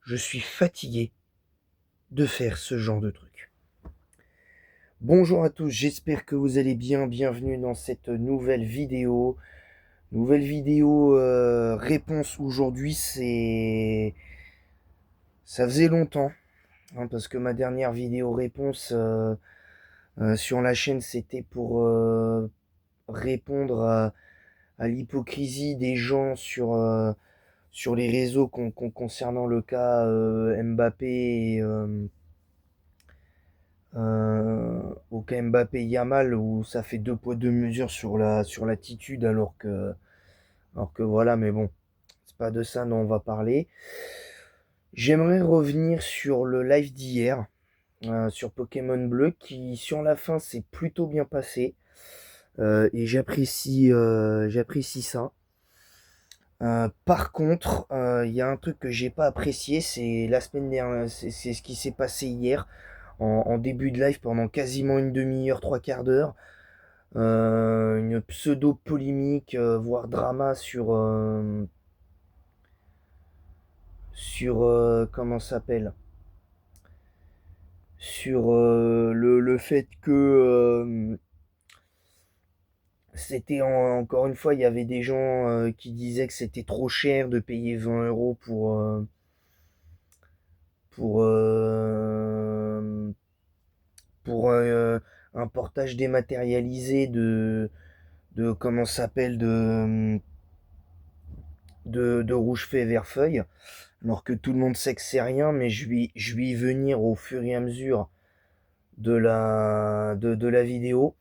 Je suis fatigué de faire ce genre de truc. Bonjour à tous, j'espère que vous allez bien. Bienvenue dans cette nouvelle vidéo. Réponse aujourd'hui, ça faisait longtemps, hein, parce que ma dernière vidéo réponse sur la chaîne, c'était pour répondre à l'hypocrisie des gens sur les réseaux concernant le cas Mbappé et au cas Mbappé Yamal, où ça fait deux poids deux mesures sur l'attitude, alors que voilà, mais bon, c'est pas de ça dont on va parler. J'aimerais revenir sur le live d'hier, sur Pokémon Bleu, qui sur la fin s'est plutôt bien passé, et j'apprécie ça. Par contre, il y a un truc que j'ai pas apprécié, c'est la semaine dernière, c'est ce qui s'est passé hier en début de live pendant quasiment une demi-heure, trois quarts d'heure. Une pseudo-polémique, voire drama sur comment ça s'appelle? Sur le fait que encore une fois, il y avait des gens qui disaient que c'était trop cher de payer 20 € pour, euh, pour un portage dématérialisé de comment ça s'appelle de rouge fait vert feuille, alors que tout le monde sait que c'est rien, mais je vais y venir au fur et à mesure de la vidéo.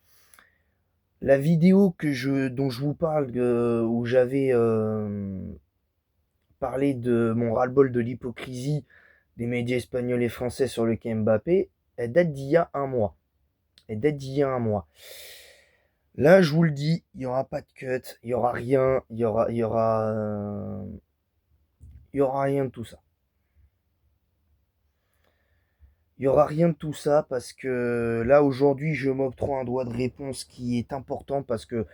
La vidéo dont je vous parle, où j'avais parlé de mon ras-le-bol de l'hypocrisie des médias espagnols et français sur le cas Mbappé, elle date d'il y a un mois. Elle date d'il y a un mois. Là, je vous le dis, il n'y aura pas de cut, il n'y aura rien, il y aura rien de tout ça. Il n'y aura rien de tout ça parce que là, aujourd'hui, je m'octroie un droit de réponse qui est important parce que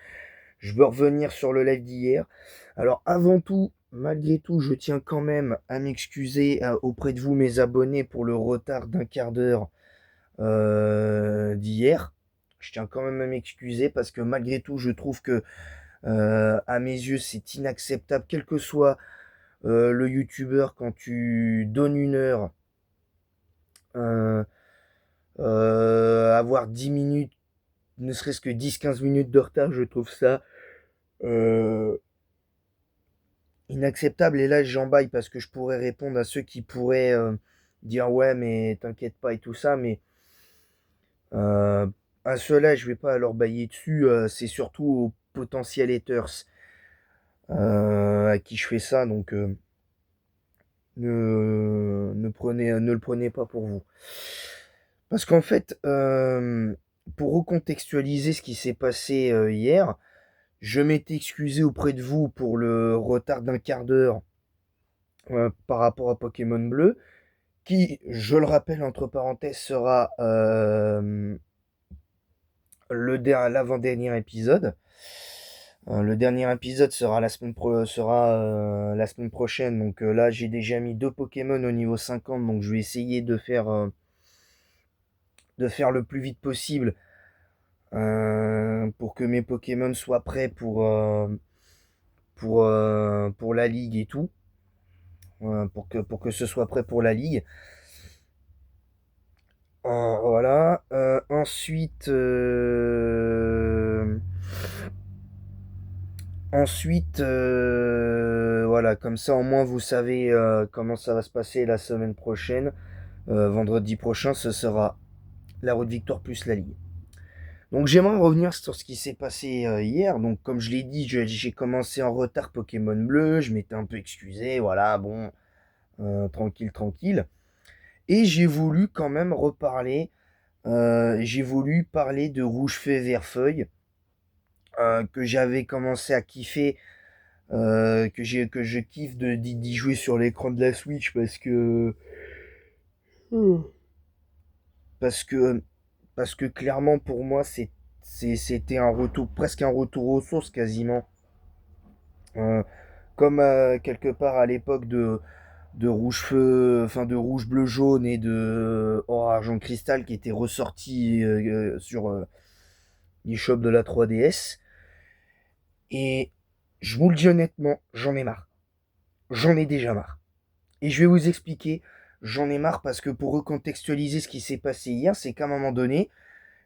je veux revenir sur le live d'hier. Alors, avant tout, malgré tout, je tiens quand même à m'excuser auprès de vous, mes abonnés, pour le retard d'un quart d'heure d'hier. Je tiens quand même à m'excuser parce que malgré tout, je trouve que à mes yeux, c'est inacceptable, quel que soit le youtubeur, quand tu donnes une heure, euh, avoir 10 minutes, ne serait-ce que 10-15 minutes de retard, je trouve ça euh, inacceptable. Et là, j'embaille parce que je pourrais répondre à ceux qui pourraient dire ouais, mais t'inquiète pas et tout ça, mais euh, à ceux-là, je vais pas leur bailler dessus. C'est surtout aux potentiels haters à qui je fais ça, donc ne le prenez pas pour vous. Parce qu'en fait, pour recontextualiser ce qui s'est passé hier, je m'étais excusé auprès de vous pour le retard d'un quart d'heure par rapport à Pokémon Bleu, qui, je le rappelle entre parenthèses, sera l'avant-dernier épisode. Le dernier épisode sera la semaine prochaine. Donc là, j'ai déjà mis 2 Pokémon au niveau 50. Donc je vais essayer de faire le plus vite possible pour que mes Pokémon soient prêts pour la ligue et tout. Pour que ce soit prêt pour la ligue. Voilà. Ensuite, voilà, comme ça au moins vous savez comment ça va se passer la semaine prochaine. Vendredi prochain, ce sera la route victoire plus la ligue. Donc j'aimerais revenir sur ce qui s'est passé hier. Donc comme je l'ai dit, j'ai commencé en retard Pokémon Bleu, je m'étais un peu excusé, voilà, bon, tranquille, tranquille. Et j'ai voulu parler de Rouge Feu Vert Feuille, que j'avais commencé à kiffer, que je kiffe d'y jouer sur l'écran de la Switch parce que, parce que clairement pour moi c'était un retour, presque un retour aux sources quasiment. Euh, Comme quelque part à l'époque de rouge feu, enfin de rouge bleu jaune et de or argent cristal qui étaient ressortis sur l'eShop de la 3DS. Et je vous le dis honnêtement, j'en ai marre. J'en ai déjà marre. Et je vais vous expliquer, j'en ai marre parce que pour recontextualiser ce qui s'est passé hier, c'est qu'à un moment donné,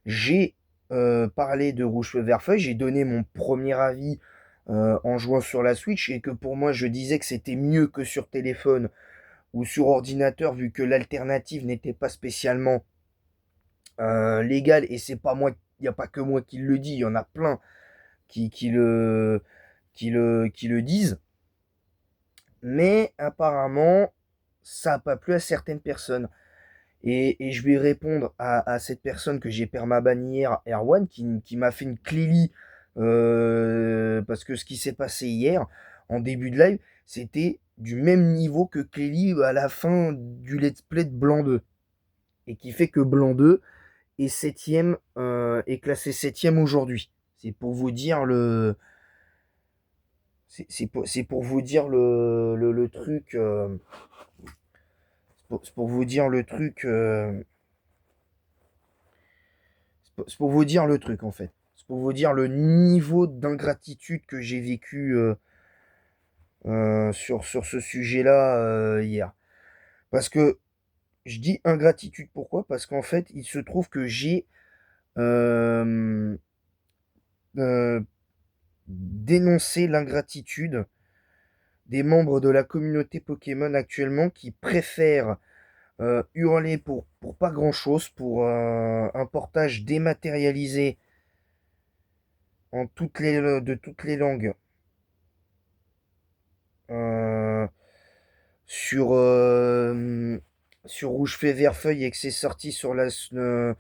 j'ai parlé de Rouge Feu Vert Feuille, j'ai donné mon premier avis en jouant sur la Switch et que pour moi je disais que c'était mieux que sur téléphone ou sur ordinateur vu que l'alternative n'était pas spécialement légale et c'est pas moi, il n'y a pas que moi qui le dis, il y en a plein qui le disent. Mais apparemment, ça n'a pas plu à certaines personnes. Et je vais répondre à cette personne que j'ai permabanni hier, Erwan, qui m'a fait une clélie parce que ce qui s'est passé hier, en début de live, c'était du même niveau que Clélie à la fin du let's play de Blanc 2. Et qui fait que Blanc 2 est septième, est classé septième aujourd'hui. C'est pour vous dire le... C'est pour vous dire le truc... c'est pour vous dire le truc... c'est pour vous dire le truc en fait. C'est pour vous dire le niveau d'ingratitude que j'ai vécu sur ce sujet-là hier. Parce que je dis ingratitude, pourquoi? Parce qu'en fait, il se trouve que j'ai euh, euh, dénoncé l'ingratitude des membres de la communauté Pokémon actuellement qui préfèrent hurler pour pas grand-chose, pour un portage dématérialisé de toutes les langues euh, sur, sur Rouge Fait Vert Feuille et que c'est sorti sur le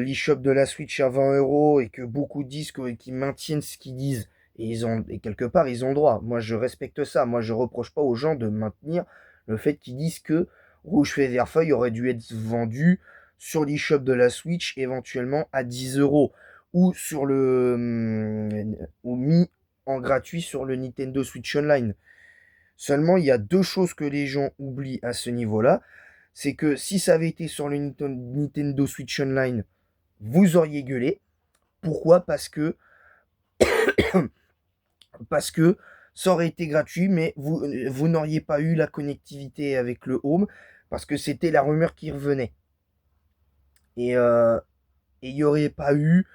l'eShop de la Switch à 20 € et que beaucoup disent qu'ils maintiennent ce qu'ils disent. Et quelque part, ils ont le droit. Moi, je respecte ça. Moi, je reproche pas aux gens de maintenir le fait qu'ils disent que Rouge Fait Vert Feuille aurait dû être vendu sur l'eShop de la Switch éventuellement à 10 € ou sur ou mis en gratuit sur le Nintendo Switch Online. Seulement, il y a deux choses que les gens oublient à ce niveau-là. C'est que si ça avait été sur le Nintendo Switch Online, vous auriez gueulé. Pourquoi? Parce que ça aurait été gratuit, mais vous n'auriez pas eu la connectivité avec le Home, parce que c'était la rumeur qui revenait. Et il n'y aurait pas eu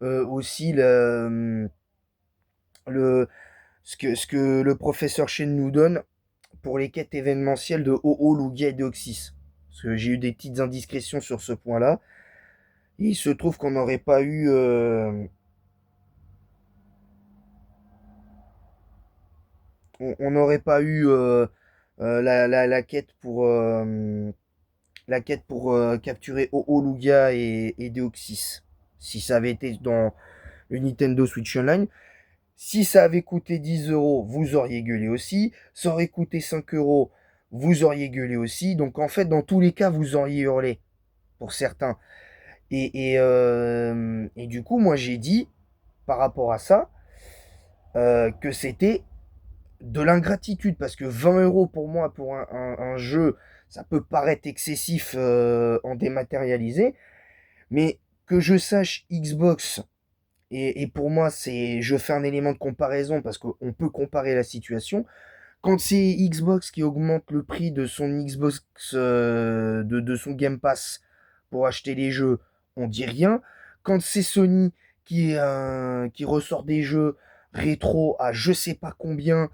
aussi le, ce que le professeur Shen nous donne pour les quêtes événementielles de Ho-Oh, Lugia et Deoxys. Parce que j'ai eu des petites indiscrétions sur ce point-là. Et il se trouve qu'on n'aurait pas eu... on n'aurait pas eu la quête pour capturer Ho-Oh, Lugia et Deoxys. Si ça avait été dans le Nintendo Switch Online. Si ça avait coûté 10 €, vous auriez gueulé aussi. Ça aurait coûté 5 €, vous auriez gueulé aussi. Donc en fait, dans tous les cas, vous auriez hurlé, pour certains. Et du coup, moi j'ai dit, par rapport à ça, que c'était de l'ingratitude. Parce que 20 € pour moi, pour un jeu, ça peut paraître excessif en dématérialisé. Mais que je sache, Xbox, et pour moi, je fais un élément de comparaison parce qu'on peut comparer la situation. Quand c'est Xbox qui augmente le prix de son Xbox, de son Game Pass pour acheter les jeux, on dit rien. Quand c'est Sony qui ressort des jeux rétro à je sais pas combien,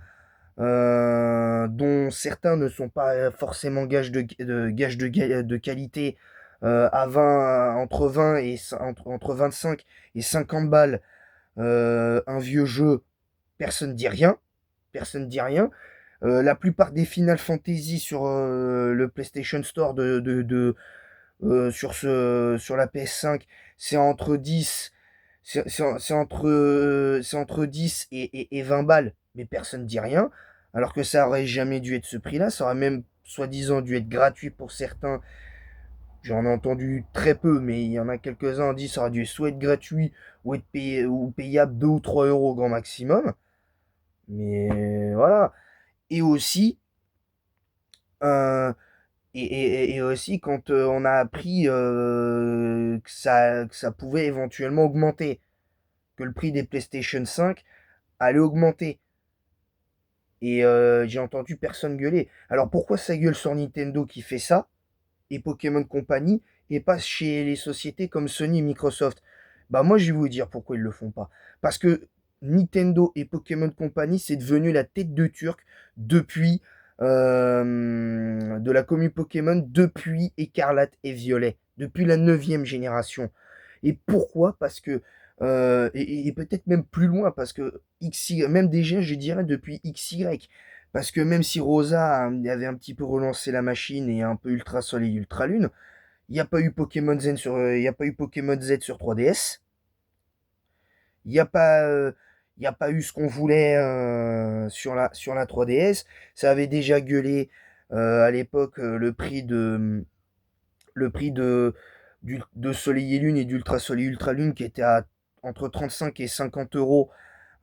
dont certains ne sont pas forcément gages de qualité, entre 20 et entre 25 et 50 balles, un vieux jeu, personne dit rien. Personne dit rien. La plupart des Final Fantasy sur le PlayStation Store sur la PS5, c'est entre 10, c'est entre 10 et 20 balles, mais personne dit rien. Alors que ça aurait jamais dû être ce prix-là, ça aurait même soi-disant dû être gratuit pour certains. J'en ai entendu très peu, mais il y en a quelques-uns qui disent que ça aurait dû soit être gratuit ou être payé, ou payable 2 ou 3 € au grand maximum. Mais voilà. Et aussi, Euh, et aussi quand on a appris que ça pouvait éventuellement augmenter, que le prix des PlayStation 5 allait augmenter. Et j'ai entendu personne gueuler. Alors pourquoi ça gueule sur Nintendo qui fait ça, et Pokémon Company, et pas chez les sociétés comme Sony et Microsoft? Bah moi je vais vous dire pourquoi ils le font pas. Parce que Nintendo et Pokémon Company, c'est devenu la tête de turc depuis de la commune Pokémon, depuis Écarlate et Violet, depuis la neuvième génération. Et pourquoi? Parce que, et peut-être même plus loin, parce que XY, même déjà, je dirais depuis XY, parce que même si Rosa avait un petit peu relancé la machine et un peu Ultra Soleil, Ultra Lune, il n'y a pas eu Pokémon Z sur, il y a pas eu Pokémon Z sur 3DS, il n'y a pas, il y a pas eu ce qu'on voulait sur la 3DS. Ça avait déjà gueulé à l'époque le prix de Soleil et Lune et d'Ultra Soleil Ultra Lune qui était à entre 35 et 50 euros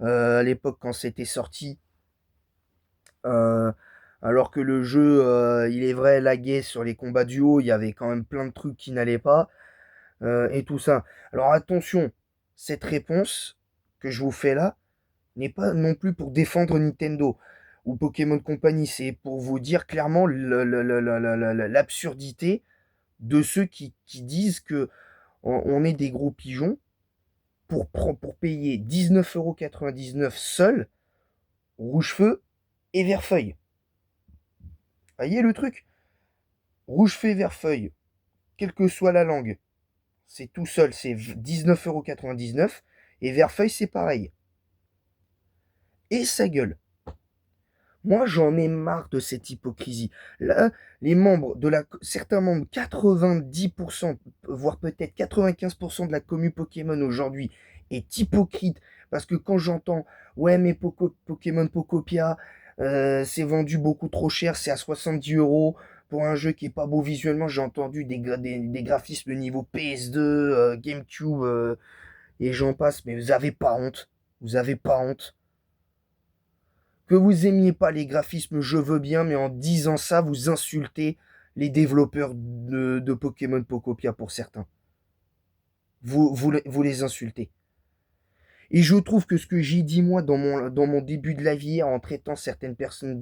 à l'époque quand c'était sorti. Euh, alors que le jeu, il est vrai, laguait sur les combats duo, il y avait quand même plein de trucs qui n'allaient pas et tout ça. Alors attention, cette réponse que je vous fais là n'est pas non plus pour défendre Nintendo ou Pokémon Company, c'est pour vous dire clairement l'absurdité de ceux qui disent que on est des gros pigeons pour payer 19,99 € seul, rouge-feu et vert-feuille. Voyez le truc? Rouge-feu et vert-feuille, quelle que soit la langue, c'est tout seul, c'est 19,99 € et vert-feuille c'est pareil. Et ça gueule. Moi, j'en ai marre de cette hypocrisie. Là, certains membres, 90%, voire peut-être 95% de la commu Pokémon aujourd'hui est hypocrite. Parce que quand j'entends, ouais, mais Pokémon Pocopia, c'est vendu beaucoup trop cher, c'est à 70 € pour un jeu qui est pas beau visuellement. J'ai entendu des graphismes de niveau PS2, GameCube, et j'en passe, mais vous avez pas honte. Vous avez pas honte. Que vous aimiez pas les graphismes, je veux bien, mais en disant ça, vous insultez les développeurs de Pokémon Pocopia pour certains. Vous les insultez. Et je trouve que ce que j'ai dit moi dans mon début de la vie en traitant certaines personnes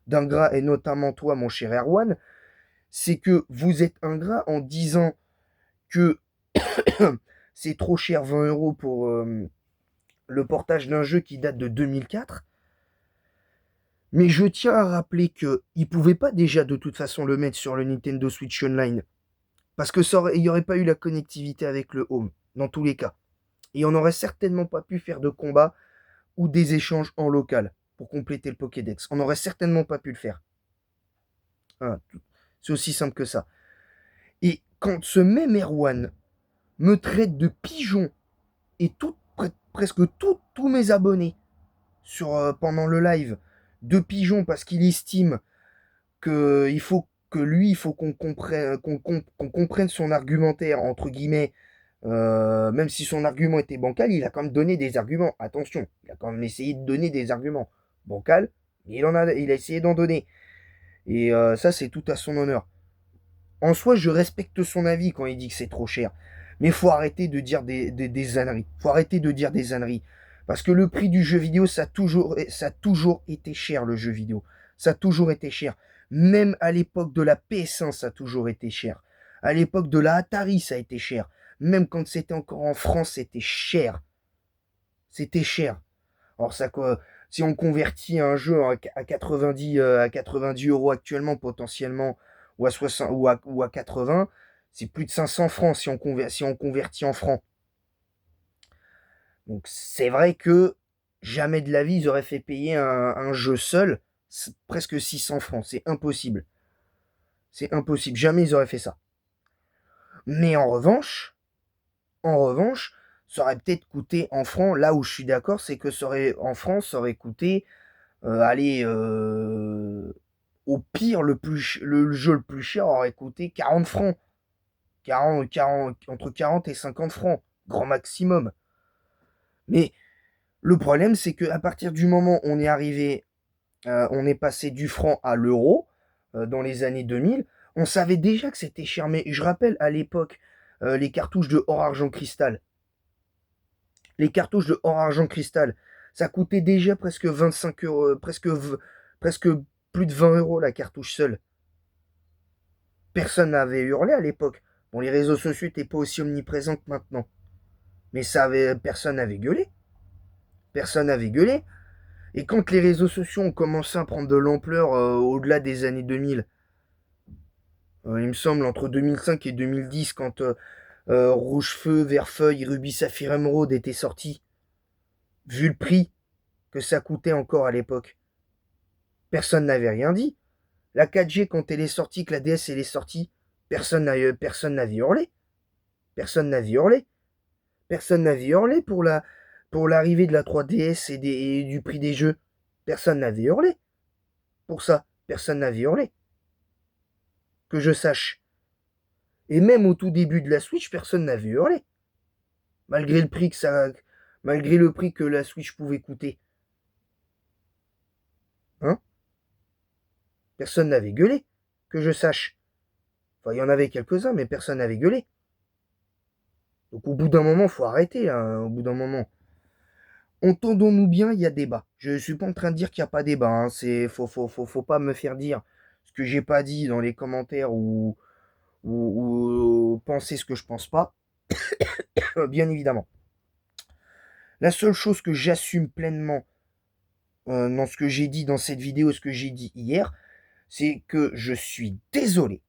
d'ingrats, et notamment toi, mon cher Erwan, c'est que vous êtes ingrat en disant que c'est trop cher 20 € pour le portage d'un jeu qui date de 2004. Mais je tiens à rappeler qu'ils ne pouvaient pas déjà de toute façon le mettre sur le Nintendo Switch Online. Parce que il n'y aurait pas eu la connectivité avec le Home, dans tous les cas. Et on n'aurait certainement pas pu faire de combat ou des échanges en local pour compléter le Pokédex. On n'aurait certainement pas pu le faire. Voilà. C'est aussi simple que ça. Et quand ce même Erwan me traite de pigeon et presque tous mes abonnés pendant le live de pigeon parce qu'il estime qu'il faut que lui, il faut qu'on comprenne son argumentaire, entre guillemets, même si son argument était bancal, il a quand même donné des arguments. Attention, il a quand même essayé de donner des arguments. Bancal, mais il a essayé d'en donner. Et ça, c'est tout à son honneur. En soi, je respecte son avis quand il dit que c'est trop cher. Mais faut arrêter de dire des âneries. Faut arrêter de dire des âneries. Parce que le prix du jeu vidéo, ça a toujours été cher, le jeu vidéo. Ça a toujours été cher. Même à l'époque de la PS1, ça a toujours été cher. À l'époque de la Atari, ça a été cher. Même quand c'était encore en France, c'était cher. C'était cher. Alors ça, quoi, si on convertit un jeu à 90 € actuellement potentiellement, ou à 60 ou à 80, c'est plus de 500 francs si on convertit en francs. Donc c'est vrai que jamais de la vie ils auraient fait payer un jeu seul presque 600 francs. C'est impossible. C'est impossible. Jamais ils auraient fait ça. Mais en revanche, ça aurait peut-être coûté en francs, là où je suis d'accord, c'est que en France, ça aurait coûté, allez, au pire, le jeu le plus cher aurait coûté 40 francs. 40, entre 40 et 50 francs, grand maximum. Mais le problème, c'est qu'à partir du moment où on est passé du franc à l'euro, dans les années 2000, on savait déjà que c'était cher. Mais je rappelle à l'époque les cartouches de or, argent, cristal. Les cartouches de or, argent, cristal, ça coûtait déjà presque 25 euros, presque plus de 20 euros la cartouche seule. Personne n'avait hurlé à l'époque. Bon, les réseaux sociaux n'étaient pas aussi omniprésents que maintenant. Mais personne n'avait gueulé. Personne n'avait gueulé. Et quand les réseaux sociaux ont commencé à prendre de l'ampleur au-delà des années 2000, il me semble entre 2005 et 2010, quand Rouge Feu, Vert Feuille, Ruby Saphir Emeraude étaient sortis, vu le prix que ça coûtait encore à l'époque, personne n'avait rien dit. La 4G, quand elle est sortie, que la DS elle est sortie, personne n'avait hurlé. Personne n'avait hurlé. Personne n'avait hurlé pour l'arrivée de la 3DS et du prix des jeux. Personne n'avait hurlé. Pour ça, personne n'avait hurlé. Que je sache. Et même au tout début de la Switch, personne n'avait hurlé. Malgré le prix que la Switch pouvait coûter. Hein? Personne n'avait gueulé. Que je sache. Enfin, il y en avait quelques-uns, mais personne n'avait gueulé. Donc au bout d'un moment, faut arrêter, hein, au bout d'un moment. Entendons-nous bien, il y a débat. Je ne suis pas en train de dire qu'il n'y a pas débat. Hein. Faut pas me faire dire ce que j'ai pas dit dans les commentaires ou penser ce que je pense pas. Bien évidemment. La seule chose que j'assume pleinement dans ce que j'ai dit dans cette vidéo, ce que j'ai dit hier, c'est que je suis désolé.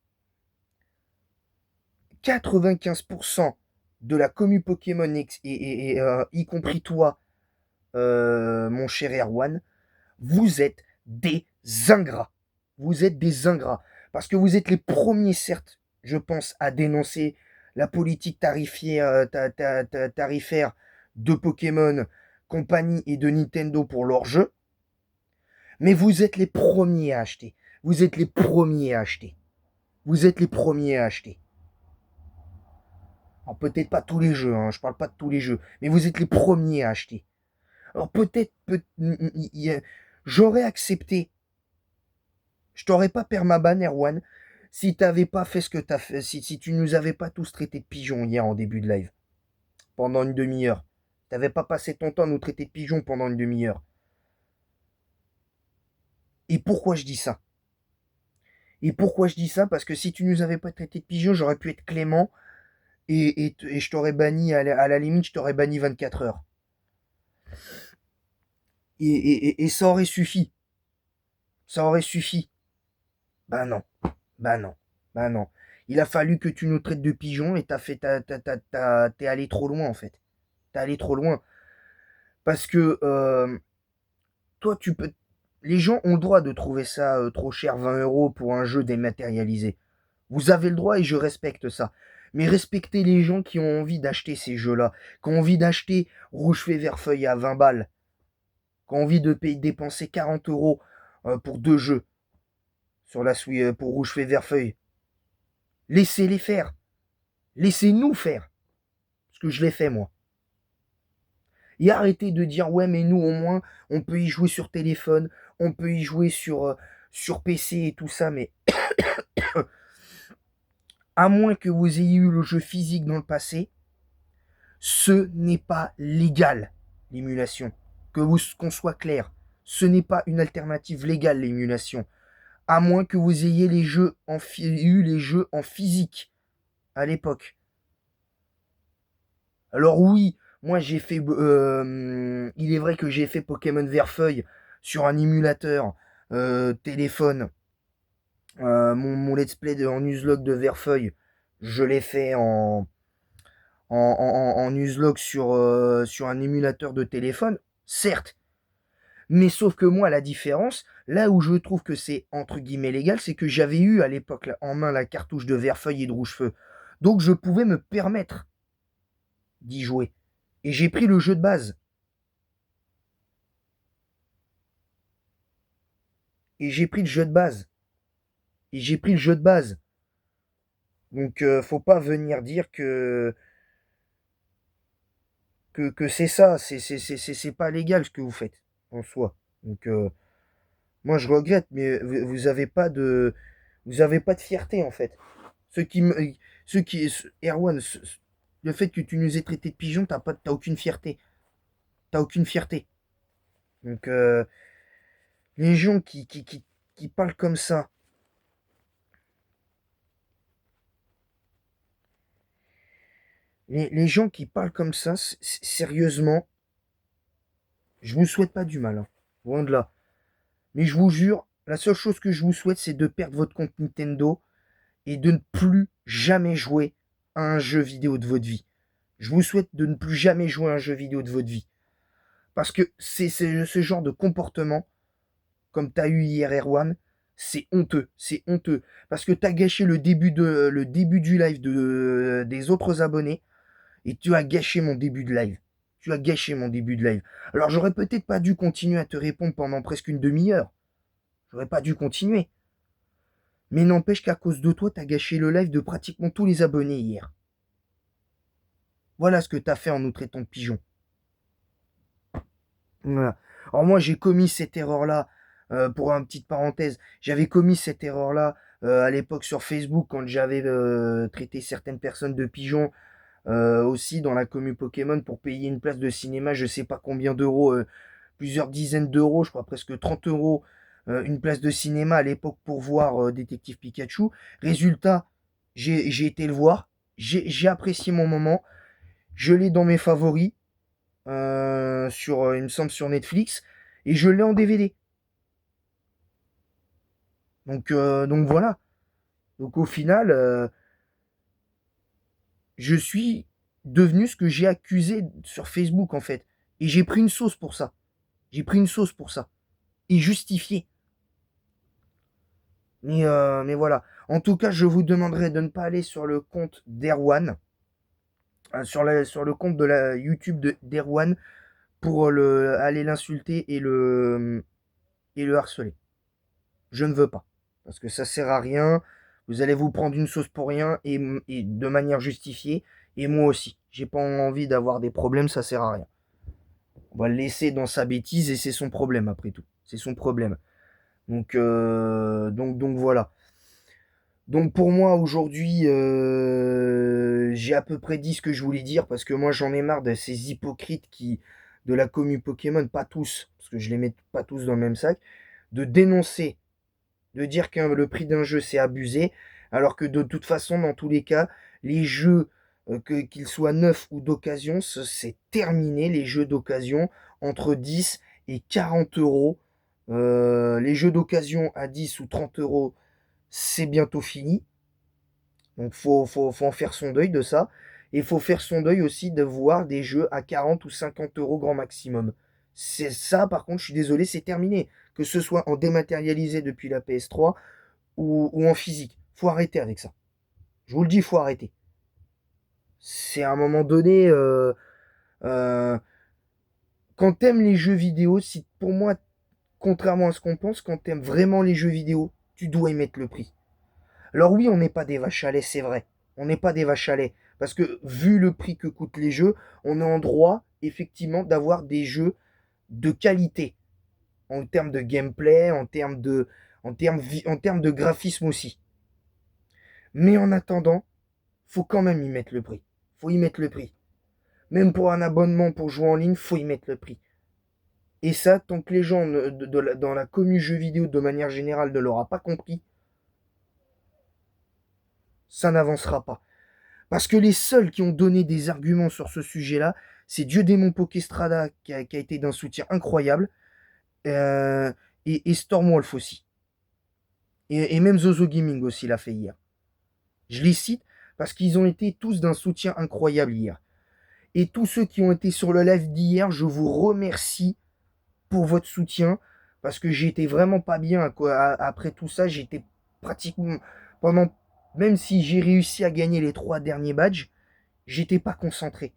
95% de la commu Pokémon, y compris toi, mon cher Erwan, vous êtes des ingrats. Vous êtes des ingrats. Parce que vous êtes les premiers, certes, je pense, à dénoncer la politique tarifaire de Pokémon Company et de Nintendo pour leurs jeux. Mais vous êtes les premiers à acheter. Vous êtes les premiers à acheter. Vous êtes les premiers à acheter. Alors peut-être pas tous les jeux, hein, je parle pas de tous les jeux, mais vous êtes les premiers à acheter. Alors j'aurais accepté, je t'aurais pas permaban Erwan, si t'avais pas fait ce que t'as fait, si tu nous avais pas tous traités de pigeons hier en début de live, pendant une demi-heure. T'avais pas passé ton temps à nous traiter de pigeons pendant une demi-heure. Et pourquoi je dis ça? Et pourquoi je dis ça? Parce que si tu nous avais pas traité de pigeons, j'aurais pu être clément et je t'aurais banni, à la limite, je t'aurais banni 24 heures. Et ça aurait suffi. Ça aurait suffi. Ben non. Ben non. Ben non. Il a fallu que tu nous traites de pigeons et t'es allé trop loin en fait. T'es allé trop loin. Parce que toi, tu peux. Les gens ont le droit de trouver ça trop cher, 20 euros pour un jeu dématérialisé. Vous avez le droit et je respecte ça. Mais respectez les gens qui ont envie d'acheter ces jeux-là, qui ont envie d'acheter Rouge Feu Vert Feuille à 20 balles, qui ont envie de dépenser 40 euros pour 2 jeux sur la Switch pour Rouge Feu Vert Feuille. Laissez-les faire. Laissez-nous faire. Parce que je l'ai fait moi. Et arrêtez de dire ouais mais nous au moins on peut y jouer sur téléphone, on peut y jouer sur PC et tout ça, mais à moins que vous ayez eu le jeu physique dans le passé, ce n'est pas légal l'émulation. Qu'on soit clair, ce n'est pas une alternative légale l'émulation. À moins que vous ayez eu les jeux en physique à l'époque. Alors oui, moi j'ai fait, il est vrai que j'ai fait Pokémon Vert-Feuille sur un émulateur téléphone. Mon let's play en Nuzlocke de Vert-Feuille, je l'ai fait en Nuzlocke sur un émulateur de téléphone, certes. Mais sauf que moi, la différence, là où je trouve que c'est entre guillemets légal, c'est que j'avais eu à l'époque en main la cartouche de Vert-Feuille et de Rouge-Feu. Donc je pouvais me permettre d'y jouer. Et j'ai pris le jeu de base. Et j'ai pris le jeu de base. Et j'ai pris le jeu de base. Donc faut pas venir dire que c'est ça. C'est pas légal ce que vous faites en soi. Donc moi je regrette, mais vous avez pas de. Vous avez pas de fierté, en fait. Ceux qui me, ceux qui, Erwan, le fait que tu nous aies traité de pigeons, t'as aucune fierté. T'as aucune fierté. Donc, les gens qui parlent comme ça, les gens qui parlent comme ça, sérieusement, je vous souhaite pas du mal, hein. Loin de là. Mais je vous jure, la seule chose que je vous souhaite, c'est de perdre votre compte Nintendo et de ne plus jamais jouer à un jeu vidéo de votre vie. Je vous souhaite de ne plus jamais jouer à un jeu vidéo de votre vie. Parce que c'est ce genre de comportement, comme tu as eu hier, Erwan, c'est honteux. C'est honteux. Parce que tu as gâché le début du live des autres abonnés et tu as gâché mon début de live. Tu as gâché mon début de live. Alors j'aurais peut-être pas dû continuer à te répondre pendant presque une demi-heure. J'aurais pas dû continuer. Mais n'empêche qu'à cause de toi, t'as gâché le live de pratiquement tous les abonnés hier. Voilà ce que t'as fait en nous traitant de pigeons. Voilà. Alors moi, j'ai commis cette erreur-là, pour une petite parenthèse, j'avais commis cette erreur-là à l'époque sur Facebook quand j'avais traité certaines personnes de pigeons, aussi dans la commune Pokémon pour payer une place de cinéma, je sais pas combien d'euros, plusieurs dizaines d'euros, je crois presque 30 euros, une place de cinéma à l'époque pour voir Détective Pikachu. Résultat, j'ai été le voir, j'ai apprécié mon moment, je l'ai dans mes favoris, il me semble sur Netflix, et je l'ai en DVD. Donc voilà. Donc au final, je suis devenu ce que j'ai accusé sur Facebook en fait. Et j'ai pris une sauce pour ça. J'ai pris une sauce pour ça. Et justifié. Mais voilà. En tout cas, je vous demanderai de ne pas aller sur le compte d'Erwan, sur le compte de la YouTube d'Erwan pour aller l'insulter et le harceler. Je ne veux pas. Parce que ça sert à rien. Vous allez vous prendre une sauce pour rien et de manière justifiée. Et moi aussi. J'ai pas envie d'avoir des problèmes, ça sert à rien. On va le laisser dans sa bêtise et c'est son problème après tout. C'est son problème. Donc voilà. Donc pour moi aujourd'hui, j'ai à peu près dit ce que je voulais dire parce que moi j'en ai marre de ces hypocrites de la commu Pokémon, pas tous, parce que je les mets pas tous dans le même sac, de dénoncer, de dire que le prix d'un jeu c'est abusé, alors que de toute façon dans tous les cas, les jeux, qu'ils soient neufs ou d'occasion, c'est terminé les jeux d'occasion entre 10 et 40 euros. Les jeux d'occasion à 10 ou 30 euros, c'est bientôt fini. Donc faut en faire son deuil de ça. Et faut faire son deuil aussi de voir des jeux à 40 ou 50 euros grand maximum. C'est ça, par contre, je suis désolé, c'est terminé. Que ce soit en dématérialisé depuis la PS3 ou en physique. Faut arrêter avec ça. Je vous le dis, faut arrêter. C'est à un moment donné, euh, quand t'aimes les jeux vidéo, si pour moi, contrairement à ce qu'on pense, quand t'aimes vraiment les jeux vidéo, tu dois y mettre le prix. Alors oui, on n'est pas des vaches à lait, c'est vrai. On n'est pas des vaches à lait. Parce que vu le prix que coûtent les jeux, on est en droit, effectivement, d'avoir des jeux de qualité. En termes de gameplay, en termes de graphisme aussi. Mais en attendant, faut quand même y mettre le prix. Faut y mettre le prix. Même pour un abonnement pour jouer en ligne, faut y mettre le prix. Et ça, tant que les gens dans la commu jeux vidéo de manière générale ne l'aura pas compris, ça n'avancera pas. Parce que les seuls qui ont donné des arguments sur ce sujet-là, c'est Dieu Démon Pokestrada qui a été d'un soutien incroyable, euh, et Stormwolf aussi. Et même Zozo Gaming aussi l'a fait hier. Je les cite parce qu'ils ont été tous d'un soutien incroyable hier. Et tous ceux qui ont été sur le live d'hier, je vous remercie pour votre soutien parce que j'étais vraiment pas bien après tout ça. J'étais pratiquement pendant, même si j'ai réussi à gagner les 3 derniers badges, j'étais pas concentré.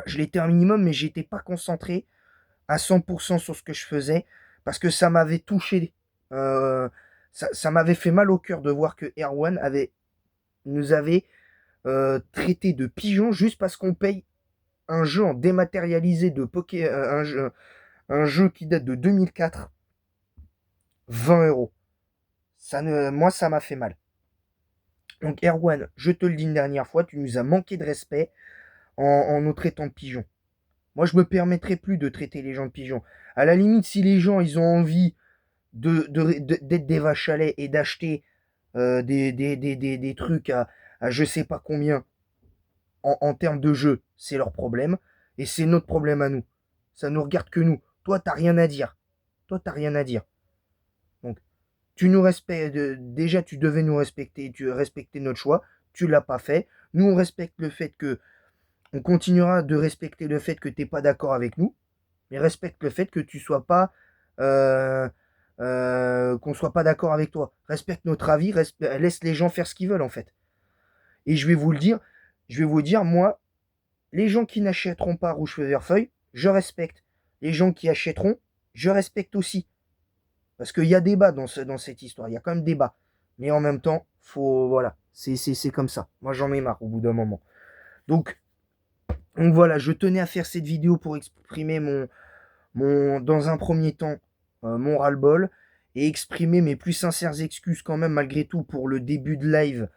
Je l'étais un minimum, mais j'étais pas concentré à 100% sur ce que je faisais parce que ça m'avait touché. Euh, ça m'avait fait mal au cœur de voir que Erwan nous avait traité de pigeons juste parce qu'on paye un jeu en dématérialisé de un jeu qui date de 2004 20 euros. Moi, ça m'a fait mal. Donc, Erwan, je te le dis une dernière fois, tu nous as manqué de respect en nous traitant de pigeons. Moi, je me permettrai plus de traiter les gens de pigeons. À la limite, si les gens, ils ont envie d'être des vaches à lait et d'acheter des trucs à je sais pas combien en termes de jeu, c'est leur problème. Et c'est notre problème à nous. Ça nous regarde que nous. Toi, t'as rien à dire. Toi, t'as rien à dire. Donc, tu nous respectes. Déjà, tu devais nous respecter. Tu respectais notre choix. Tu l'as pas fait. Nous, on respecte le fait que. On continuera de respecter le fait que tu n'es pas d'accord avec nous. Mais respecte le fait que tu sois pas. Qu'on soit pas d'accord avec toi. Respecte notre avis. Laisse les gens faire ce qu'ils veulent, en fait. Et je vais vous le dire. Je vais vous dire, moi, les gens qui n'achèteront pas Rouge Feu Vert Feuille, je respecte. Les gens qui achèteront, je respecte aussi. Parce qu'il y a débat dans cette histoire. Il y a quand même débat. Mais en même temps, voilà. C'est comme ça. Moi, j'en ai marre au bout d'un moment. Donc voilà, je tenais à faire cette vidéo pour exprimer dans un premier temps, mon ras-le-bol et exprimer mes plus sincères excuses quand même malgré tout pour le début de live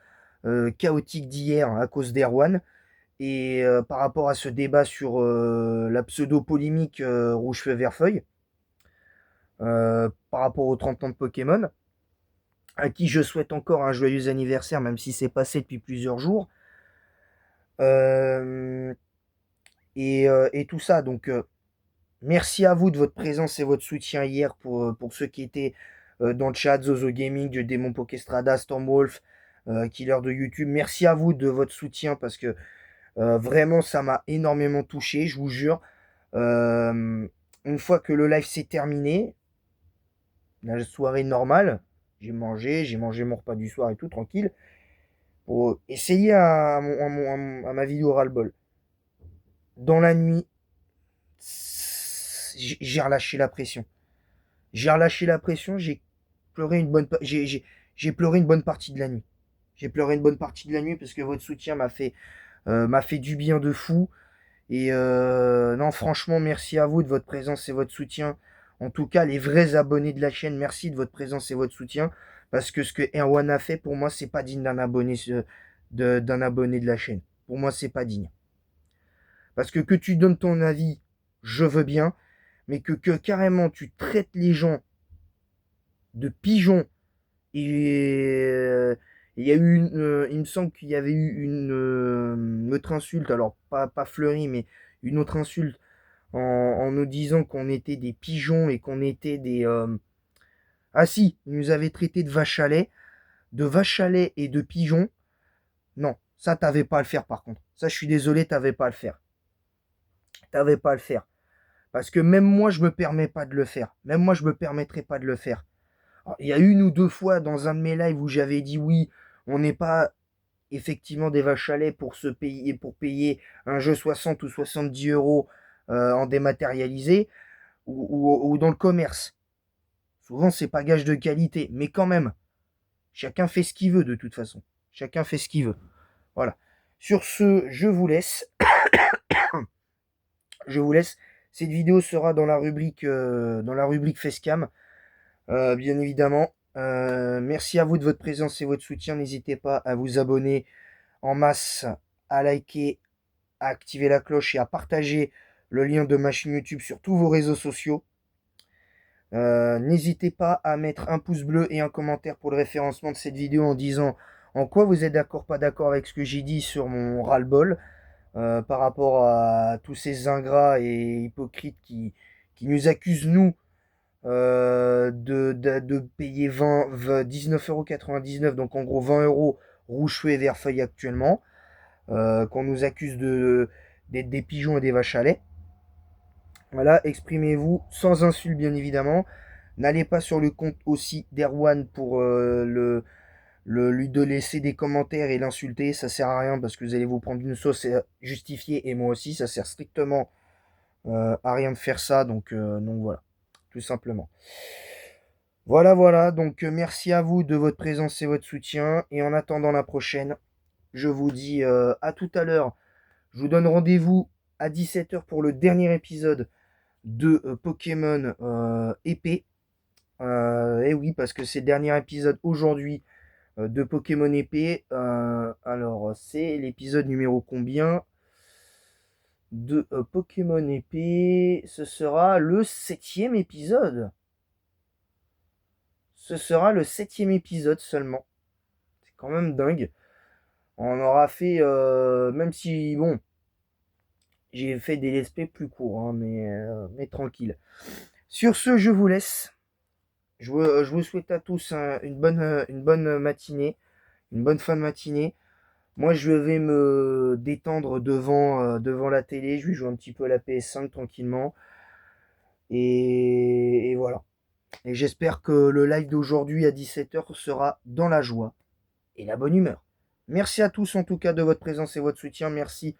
chaotique d'hier à cause d'Erwan. Et par rapport à ce débat sur la pseudo-polémique Rouge Feu Vert Feuille, par rapport aux 30 ans de Pokémon, à qui je souhaite encore un joyeux anniversaire, même si c'est passé depuis plusieurs jours. Et tout ça, donc merci à vous de votre présence et votre soutien hier pour ceux qui étaient dans le chat, Zozo Gaming, Démon Pokestrada, Stormwolf, Killer de YouTube. Merci à vous de votre soutien parce que vraiment, ça m'a énormément touché, je vous jure. Une fois que le live s'est terminé, la soirée normale, j'ai mangé mon repas du soir et tout, tranquille, pour essayer à ma vidéo ras-le-bol. Dans la nuit, j'ai relâché la pression. J'ai relâché la pression, j'ai pleuré j'ai pleuré une bonne partie de la nuit. J'ai pleuré une bonne partie de la nuit parce que votre soutien m'a fait du bien de fou. Et non, franchement, merci à vous de votre présence et votre soutien. En tout cas, les vrais abonnés de la chaîne, merci de votre présence et votre soutien. Parce que ce que Erwan a fait, pour moi, c'est pas digne d'un abonné de la chaîne. Pour moi, c'est pas digne. Parce que tu donnes ton avis, je veux bien. Mais que carrément tu traites les gens de pigeons. Et il y a eu il me semble qu'il y avait eu une autre insulte, alors pas Fleury, mais une autre insulte en nous disant qu'on était des pigeons et qu'on était des... Ah si, ils nous avaient traité de vaches à lait et de pigeons. Non, ça t'avais pas à le faire par contre. Ça, je suis désolé, t'avais pas à le faire. T'avais pas à le faire. Parce que même moi, je me permets pas de le faire. Même moi, je me permettrai pas de le faire. Alors, il y a une ou deux fois dans un de mes lives où j'avais dit oui, on n'est pas effectivement des vaches à lait pour payer un jeu 60 ou 70 euros en dématérialisé ou dans le commerce. Souvent, c'est pas gage de qualité, mais quand même, chacun fait ce qu'il veut de toute façon. Chacun fait ce qu'il veut. Voilà. Sur ce, je vous laisse. Je vous laisse. Cette vidéo sera dans la rubrique Facecam, bien évidemment. Merci à vous de votre présence et votre soutien. N'hésitez pas à vous abonner en masse, à liker, à activer la cloche et à partager le lien de ma chaîne YouTube sur tous vos réseaux sociaux. N'hésitez pas à mettre un pouce bleu et un commentaire pour le référencement de cette vidéo en disant en quoi vous êtes d'accord, pas d'accord avec ce que j'ai dit sur mon ras-le-bol par rapport à tous ces ingrats et hypocrites qui nous accusent, nous, de payer 19,99 €, donc en gros 20 euros rouge feu et vert feuille actuellement, qu'on nous accuse d'être des pigeons et des vaches à lait. Voilà, exprimez-vous sans insulte bien évidemment. N'allez pas sur le compte aussi d'Erwan pour lui de laisser des commentaires et l'insulter, ça sert à rien parce que vous allez vous prendre une sauce justifiée et moi aussi, ça sert strictement à rien de faire ça, donc voilà, tout simplement. Voilà, donc merci à vous de votre présence et votre soutien, et en attendant la prochaine, je vous dis à tout à l'heure. Je vous donne rendez-vous à 17 h pour le dernier épisode de Pokémon épée. Et oui, parce que c'est le dernier épisode aujourd'hui de Pokémon épée. Alors, c'est l'épisode numéro combien de Pokémon épée? Ce sera le 7e épisode. Ce sera le 7e épisode seulement. C'est quand même dingue. On aura fait, même si, bon, j'ai fait des let's play plus courts, hein, mais tranquille. Sur ce, je vous laisse. Je vous souhaite à tous une bonne matinée, une bonne fin de matinée. Moi, je vais me détendre devant la télé. Je vais jouer un petit peu à la PS5 tranquillement. Et voilà. Et j'espère que le live d'aujourd'hui à 17h sera dans la joie et la bonne humeur. Merci à tous en tout cas de votre présence et votre soutien. Merci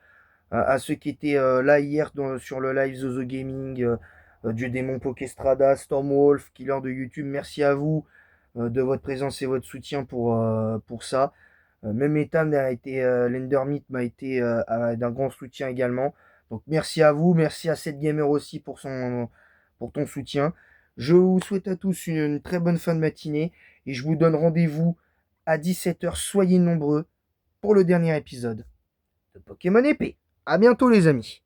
à ceux qui étaient là hier sur le live Zozo Gaming, Dieu Démon Pokestrada, Stormwolf, Killer de YouTube. Merci à vous de votre présence et votre soutien pour ça. Même Ethan a été, l'Endermite m'a été d'un grand soutien également. Donc merci à vous, merci à cette gamer aussi pour ton soutien. Je vous souhaite à tous une très bonne fin de matinée et je vous donne rendez-vous à 17h. Soyez nombreux pour le dernier épisode de Pokémon épée. À bientôt les amis.